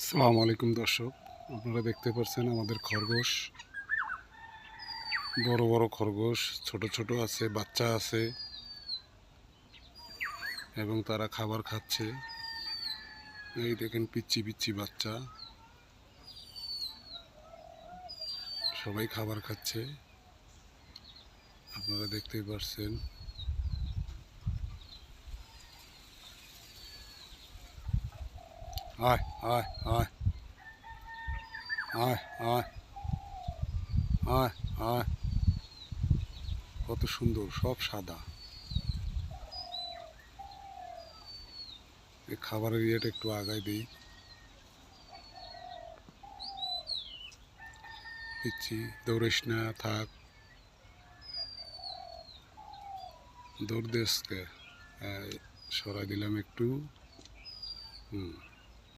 আসসালামু আলাইকুম দর্শক, আপনারা দেখতে পাচ্ছেন আমাদের খরগোশ, বড় বড় খরগোশ, ছোট ছোট আছে, বাচ্চা আছে এবং তারা খাবার খাচ্ছে। এই দেখেন পিচ্চি পিচ্চি বাচ্চা, সবাই খাবার খাচ্ছে, আপনারা দেখতেই পাচ্ছেন। আয় আয় আয় আয় আয় আয় আয়, কত সুন্দর, সব সাদা। এই খাবারের ইয়েটা একটু আগায় দিই। পিচ্চি, দৌড়িস না, থাক, দৌড় দেশকে সরাই দিলাম একটু।